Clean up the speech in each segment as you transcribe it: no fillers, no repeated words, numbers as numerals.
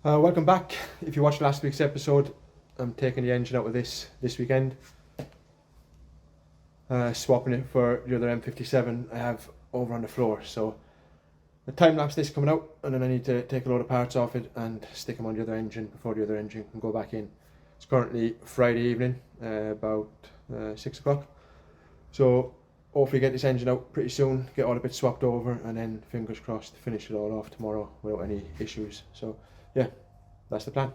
Welcome back. If you watched last week's episode, I'm taking the engine out of this weekend. Swapping it for the other M57 I have over on the floor. So the time lapse this coming out, and then I need to take a load of parts off it and stick them on the other engine before the other engine can go back in. It's currently Friday evening, about 6 o'clock. So hopefully get this engine out pretty soon, get all the bits swapped over, and then fingers crossed finish it all off tomorrow without any issues. So yeah, that's the plan.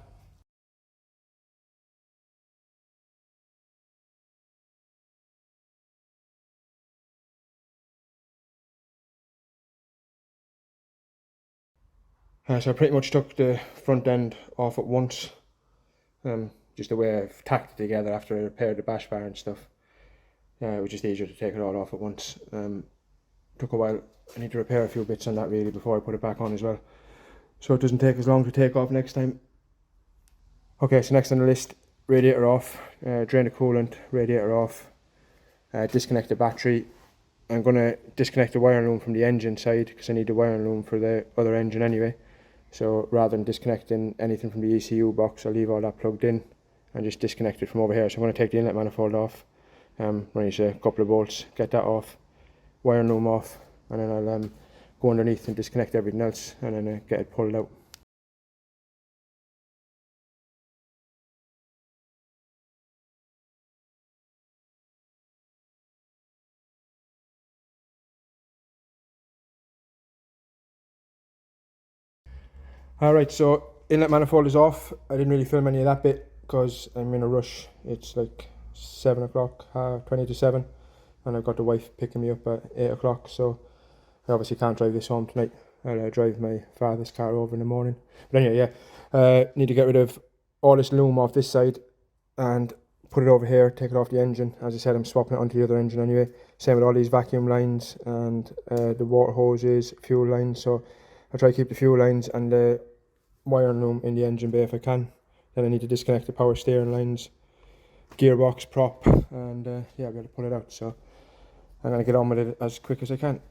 So I pretty much took the front end off at once, just the way I've tacked it together after I repaired the bash bar and stuff. It was just easier to take it all off at once. Took a while. I need to repair a few bits on that really before I put it back on as well, so it doesn't take as long to take off next time. Okay, so next on the list, radiator off, drain the coolant, radiator off, disconnect the battery. I'm going to disconnect the wiring loom from the engine side because I need the wiring loom for the other engine anyway. So rather than disconnecting anything from the ECU box, I'll leave all that plugged in and just disconnect it from over here. So I'm going to take the inlet manifold off, run a couple of bolts, get that off, wiring loom off, and then I'll go underneath and disconnect everything else and then get it pulled out. Alright, so inlet manifold is off. I didn't really film any of that bit because I'm in a rush. It's like 7 o'clock, 20 to 7, and I've got the wife picking me up at 8 o'clock, so I obviously can't drive this home tonight. I'll drive my father's car over in the morning. But anyway, yeah, need to get rid of all this loom off this side and put it over here, take it off the engine. As I said, I'm swapping it onto the other engine anyway. Same with all these vacuum lines and the water hoses, fuel lines. So I'll try to keep the fuel lines and the wiring loom in the engine bay if I can. Then I need to disconnect the power steering lines, gearbox, prop, and yeah, I'll be able to pull it out. So I'm going to get on with it as quick as I can.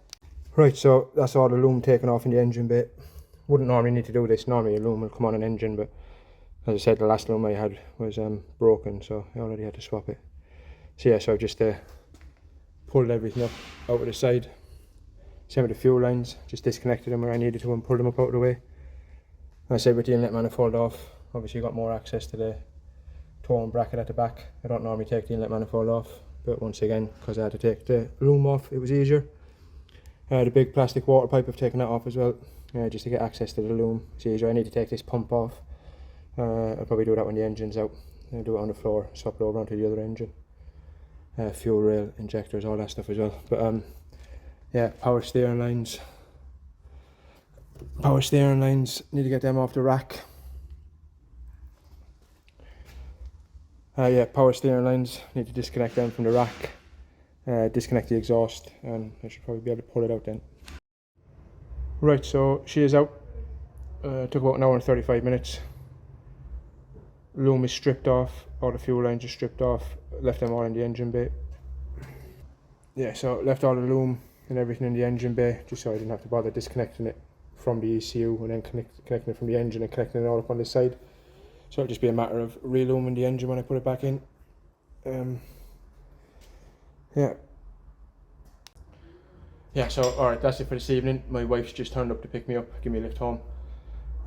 Right, so that's all the loom taken off in the engine bay. Wouldn't normally need to do this. Normally a loom will come on an engine, but as I said, the last loom I had was broken, so I already had to swap it. So yeah, so I've just pulled everything up out of the side. Same with the fuel lines, just disconnected them where I needed to and pulled them up out of the way. And I said with the inlet manifold off, obviously you got more access to the towing bracket at the back. I don't normally take the inlet manifold off, but once again, because I had to take the loom off, it was easier. The big plastic water pipe, I've taken that off as well, just to get access to the loom. It's easier. I need to take this pump off. I'll probably do that when the engine's out. I'll do it on the floor, swap it over onto the other engine. Fuel rail, injectors, all that stuff as well. But yeah, power steering lines. Need to get them off the rack. Yeah, power steering lines, need to disconnect them from the rack. Disconnect the exhaust, and I should probably be able to pull it out then. Right, so she is out. Took about an hour and 35 minutes. Loom is stripped off, all the fuel lines are stripped off, left them all in the engine bay. Yeah, so left all the loom and everything in the engine bay, just so I didn't have to bother disconnecting it from the ECU and then connecting it from the engine and connecting it all up on this side. So it'll just be a matter of re-looming the engine when I put it back in. Yeah, so alright, that's it for this evening. My wife's just turned up to pick me up, give me a lift home.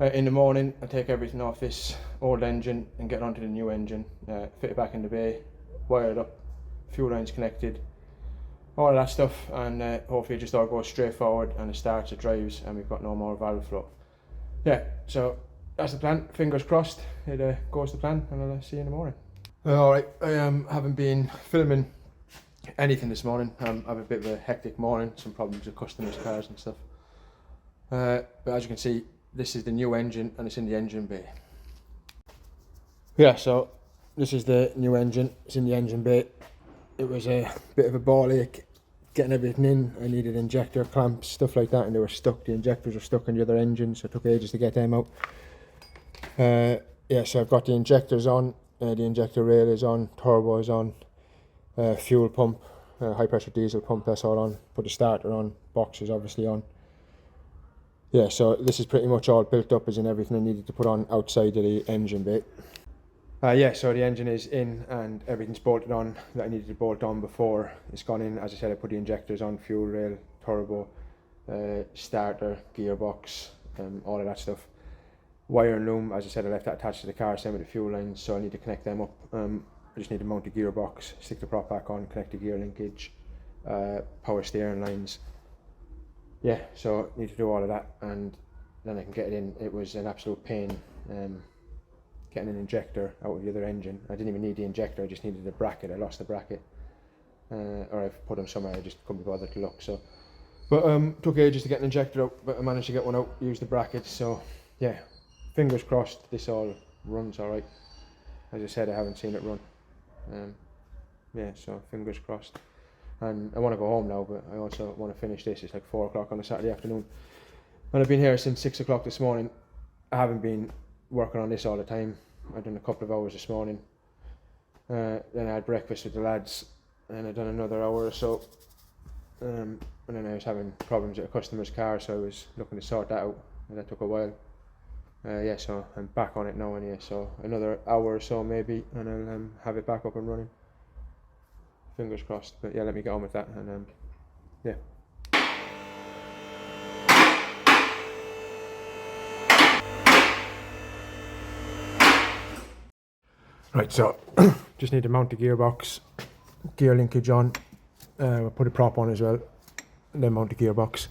In the morning, I take everything off this old engine and get onto the new engine, fit it back in the bay, wire it up, fuel lines connected, all of that stuff, and hopefully it just all goes straight forward and it starts, it drives, and we've got no more valve flow. Yeah, so that's the plan. Fingers crossed it goes to plan, and I'll see you in the morning. Alright, I haven't been filming anything this morning. I have a bit of a hectic morning, some problems with customers' cars and stuff. But as you can see, this is the new engine and it's in the engine bay. Yeah, so this is the new engine, it's in the engine bay. It was a bit of a ball ache getting everything in. I needed injector clamps, stuff like that, and they were stuck. The injectors were stuck in the other engine, so it took ages to get them out. Yeah, so I've got the injectors on, the injector rail is on, turbo is on, fuel pump, high pressure diesel pump, that's all on. Put the starter on, box is obviously on. yeah, so this is pretty much all built up, as in everything I needed to put on outside of the engine bay. Yeah, so the engine is in and everything's bolted on that I needed to bolt on before it's gone in. As I said, I put the injectors on, fuel rail, turbo, starter, gearbox, all of that stuff. Wire and loom, as I said, I left that attached to the car, same with the fuel lines, so I need to connect them up. I just need to mount the gearbox, stick the prop back on, connect the gear linkage, power steering lines. Yeah, so I need to do all of that and then I can get it in. It was an absolute pain getting an injector out of the other engine. I didn't even need the injector, I just needed the bracket. I lost the bracket, or I've put them somewhere, I just couldn't be bothered to look. So, but took ages to get an injector out, but I managed to get one out, use the bracket. So yeah, fingers crossed this all runs all right. As I said, I haven't seen it run. Yeah, so fingers crossed. And I want to go home now, but I also want to finish this. It's like 4 o'clock on a Saturday afternoon, and I've been here since 6 o'clock this morning. I haven't been working on this all the time. I've done a couple of hours this morning, then I had breakfast with the lads, and I've done another hour or so, and then I was having problems with a customer's car, so I was looking to sort that out, and that took a while. Yeah, so I'm back on it now anyway, so another hour or so maybe, and I'll have it back up and running. Fingers crossed. But yeah, let me get on with that, and yeah. Right, so just need to mount the gearbox, gear linkage on, we'll put a prop on as well, and then mount the gearbox.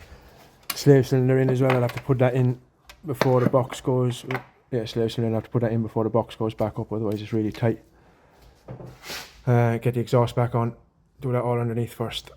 Slave cylinder in as well, I'll have to put that in before the box goes, yeah, slave cylinder, I'll have to put that in before the box goes back up, otherwise it's really tight. Get the exhaust back on, do that all underneath first.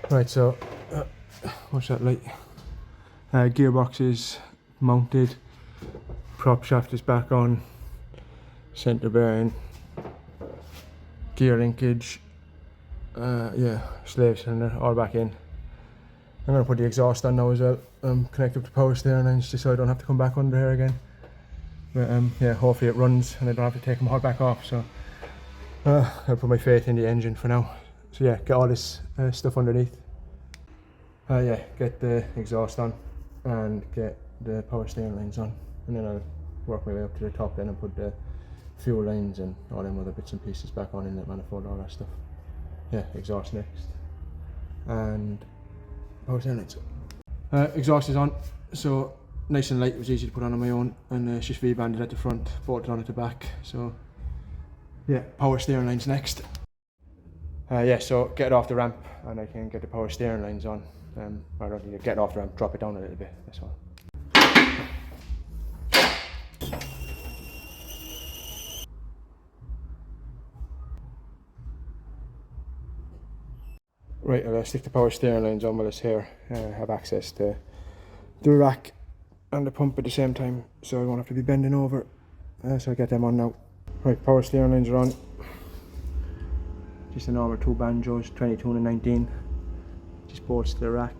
Right, so what's that like? Gearbox is mounted, prop shaft is back on, centre bearing, gear linkage, yeah, slave cylinder all back in. I'm going to put the exhaust on now as well, connect up to power steering lines just so I don't have to come back under here again. But yeah, hopefully it runs and I don't have to take them all back off, so I'll put my faith in the engine for now. So yeah, get all this stuff underneath. Yeah, get the exhaust on and get the power steering lines on, and then I'll work my way up to the top then and put the fuel lines and all them other bits and pieces back on in the manifold, all that stuff. Yeah, exhaust next and power steering lines. Exhaust is on, so nice and light, it was easy to put on my own, and it's just V-banded at the front, bolted on at the back. So yeah, power steering lines next. Yeah, so get it off the ramp and I can get the power steering lines on. I don't need to get it off the ramp, drop it down a little bit, that's all. Right, I'll stick the power steering lines on while it's here. I have access to the rack and the pump at the same time, so I won't have to be bending over. So I'll get them on now. Right, power steering lines are on. Just a normal 2 banjos, 22 and 19. Just bolts to the rack.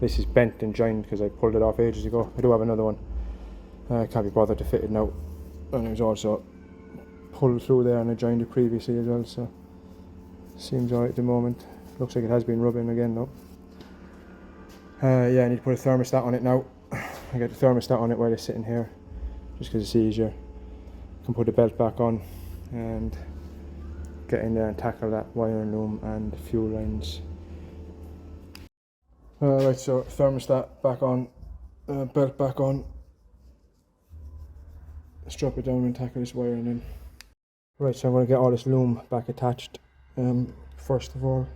This is bent and joined because I pulled it off ages ago. I do have another one. I can't be bothered to fit it now. And it was also pulled through there and I joined it previously as well, so seems alright at the moment. Looks like it has been rubbing again though. Yeah, I need to put a thermostat on it now. I get the thermostat on it while it's sitting here, just because it's easier. I can put the belt back on and get in there and tackle that wire and loom and fuel lines. Right, so thermostat back on, belt back on. Let's drop it down and tackle this wiring in. Right, so I'm going to get all this loom back attached. First of all,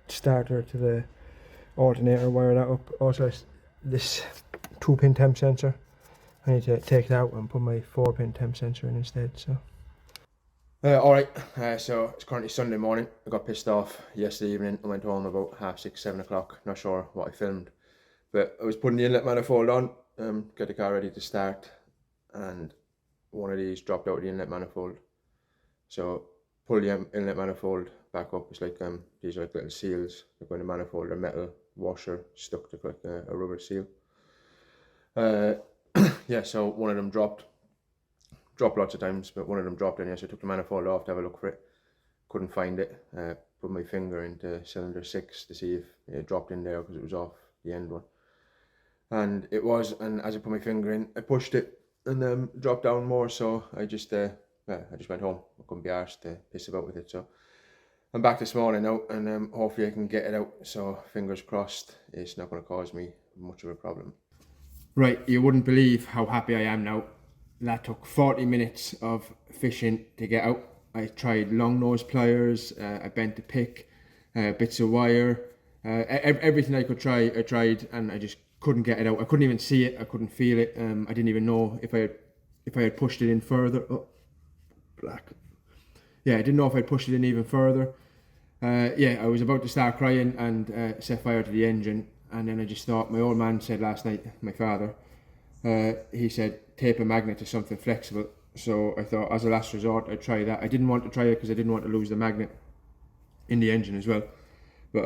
starter to the alternator, wire that up. Also this 2-pin temp sensor, I need to take it out and put my 4-pin temp sensor in instead. So alright, so it's currently Sunday morning. I got pissed off yesterday evening. I went home about 6:30, 7 o'clock. Not sure what I filmed, but I was putting the inlet manifold on, get the car ready to start, and one of these dropped out of the inlet manifold. So pull the inlet manifold back up. It's like these are like little seals that go in the manifold. They're metal washer stuck to like a rubber seal. Yeah, so one of them dropped lots of times, but one of them dropped anyway, so I took the manifold off to have a look for it. Couldn't find it. Put my finger into cylinder 6 to see if it dropped in there because it was off the end one. And it was, and as I put my finger in, I pushed it and dropped down more, so I just went home. I couldn't be arsed to piss about with it, so I'm back this morning now, and hopefully I can get it out, so fingers crossed it's not going to cause me much of a problem. Right, you wouldn't believe how happy I am now. That took 40 minutes of fishing to get out. I tried long nose pliers, I bent the pick, bits of wire, everything I could try, I tried, and I just couldn't get it out. I couldn't even see it, I couldn't feel it. I didn't even know if I had pushed it in further. Oh, black. Yeah, I didn't know if I'd pushed it in even further. Yeah, I was about to start crying and set fire to the engine, and then I just thought, my old man said last night, my father, he said tape a magnet to something flexible. So I thought as a last resort I'd try that. I didn't want to try it because I didn't want to lose the magnet in the engine as well. But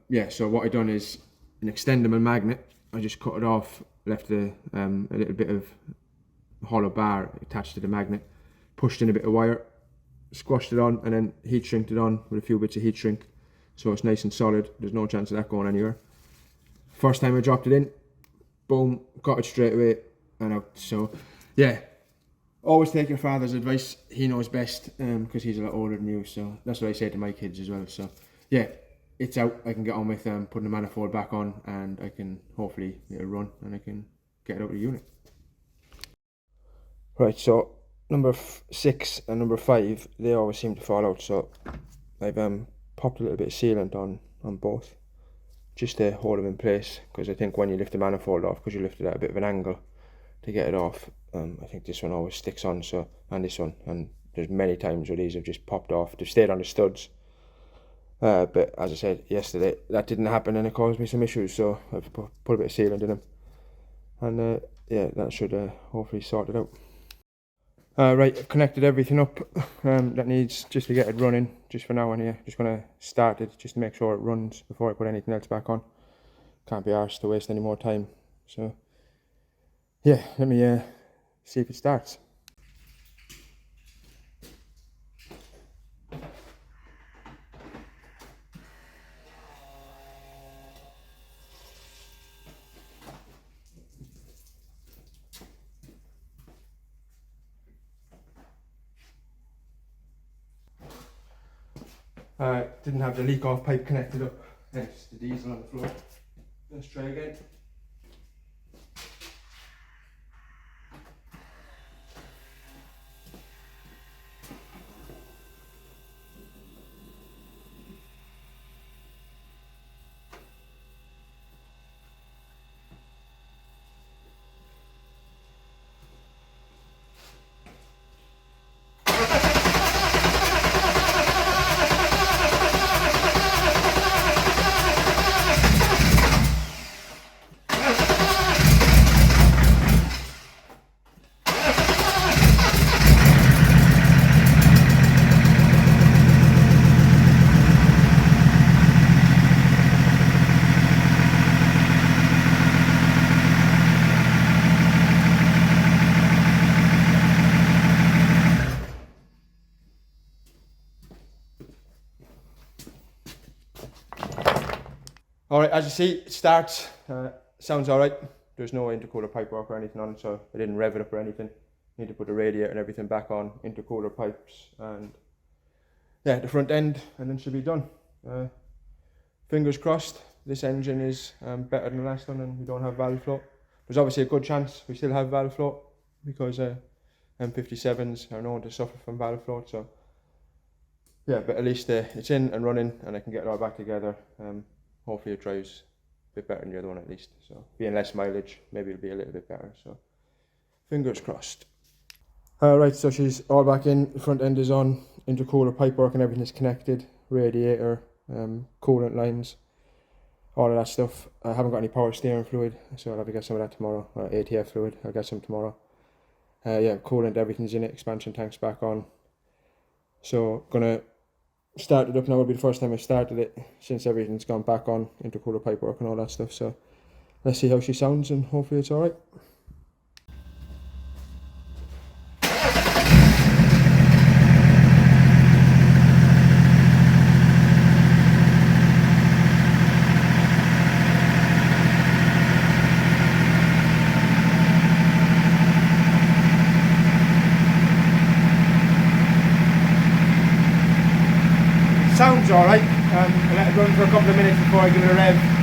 yeah, so what I done is an extendable magnet. I just cut it off, left a little bit of hollow bar attached to the magnet, pushed in a bit of wire, squashed it on, and then heat shrinked it on with a few bits of heat shrink, so it's nice and solid. There's no chance of that going anywhere. First time I dropped it in, boom, got it straight away and out. So yeah, always take your father's advice. He knows best because he's a lot older than you. So that's what I say to my kids as well. So yeah, it's out. I can get on with putting the manifold back on, and I can hopefully get a run and I can get it out of the unit. Right, so number 6 and number 5, they always seem to fall out. So I've popped a little bit of sealant on both, just to hold them in place, because I think when you lift the manifold off, because you lift it at a bit of an angle to get it off, I think this one always sticks on, so, and this one, and there's many times where these have just popped off. They've stayed on the studs, but as I said yesterday, that didn't happen and it caused me some issues, so I've put a bit of sealant in them, and yeah, that should hopefully sort it out. Right, I've connected everything up that needs just to get it running, just for now. And yeah, just going to start it just to make sure it runs before I put anything else back on. Can't be arsed to waste any more time. So yeah, let me see if it starts. Didn't have the leak off pipe connected up, hence the diesel on the floor. Let's try again. Alright, as you see, it starts, sounds alright. There's no intercooler pipework or anything on it, so I didn't rev it up or anything. Need to put the radiator and everything back on, intercooler pipes, and yeah, the front end, and then should be done. Fingers crossed, this engine is better than the last one and we don't have valve float. There's obviously a good chance we still have valve float, because M57s are known to suffer from valve float, so yeah, but at least it's in and running and I can get it all back together. Hopefully it drives a bit better than the other one at least. So being less mileage, maybe it'll be a little bit better. So fingers crossed. Right, so she's all back in. The front end is on. Intercooler pipework and everything is connected. Radiator, coolant lines, all of that stuff. I haven't got any power steering fluid, so I'll have to get some of that tomorrow. ATF fluid, I'll get some tomorrow. Yeah, coolant, everything's in it, expansion tank's back on. So gonna start it up now. It'll be the first time I've started it since everything's gone back on, intercooler pipework and all that stuff. So let's see how she sounds and hopefully it's alright. Sounds alright. I let it run for a couple of minutes before I give it a rev.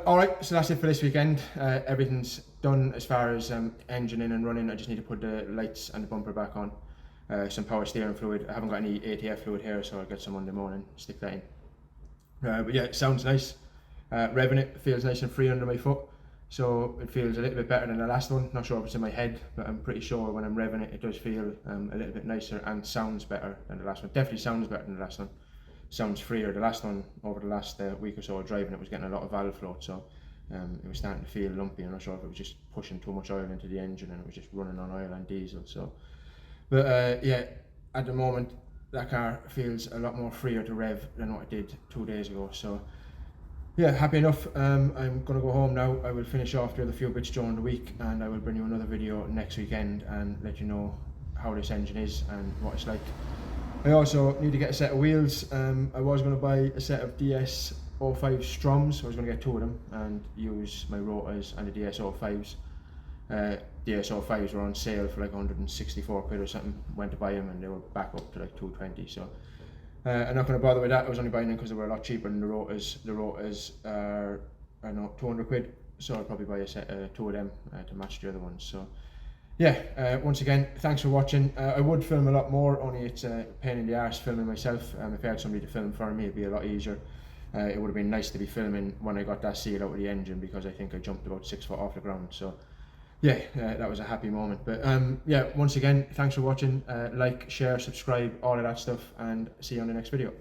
Alright, so that's it for this weekend. Everything's done as far as engine in and running. I just need to put the lights and the bumper back on. Some power steering fluid. I haven't got any ATF fluid here, so I'll get some Monday morning, stick that in. But yeah, it sounds nice. Revving it feels nice and free under my foot. So it feels a little bit better than the last one. Not sure if it's in my head, but I'm pretty sure when I'm revving it, it does feel a little bit nicer and sounds better than the last one. Definitely sounds better than the last one. Sounds freer. The last one, over the last week or so of driving, it was getting a lot of valve float, so it was starting to feel lumpy. I'm not sure if it was just pushing too much oil into the engine and it was just running on oil and diesel. So, but yeah, at the moment that car feels a lot more freer to rev than what it did 2 days ago. So yeah, happy enough. I'm gonna go home now. I will finish off the other few bits during the week, and I will bring you another video next weekend and let you know how this engine is and what it's like. I also need to get a set of wheels. I was going to buy a set of DS05 Stroms. I was going to get 2 of them and use my rotors and the DS05s. DS05s were on sale for like 164 quid or something. Went to buy them and they were back up to like 220. So I'm not going to bother with that. I was only buying them because they were a lot cheaper than the rotors. The rotors are, I don't know, 200 quid. So I'll probably buy a set 2 of them to match the other ones. So yeah, once again, thanks for watching. I would film a lot more, only it's a pain in the arse filming myself. If I had somebody to film for me, it'd be a lot easier. It would have been nice to be filming when I got that seal out of the engine, because I think I jumped about 6 foot off the ground. So yeah, that was a happy moment. But yeah, once again, thanks for watching. Like, share, subscribe, all of that stuff, and see you on the next video.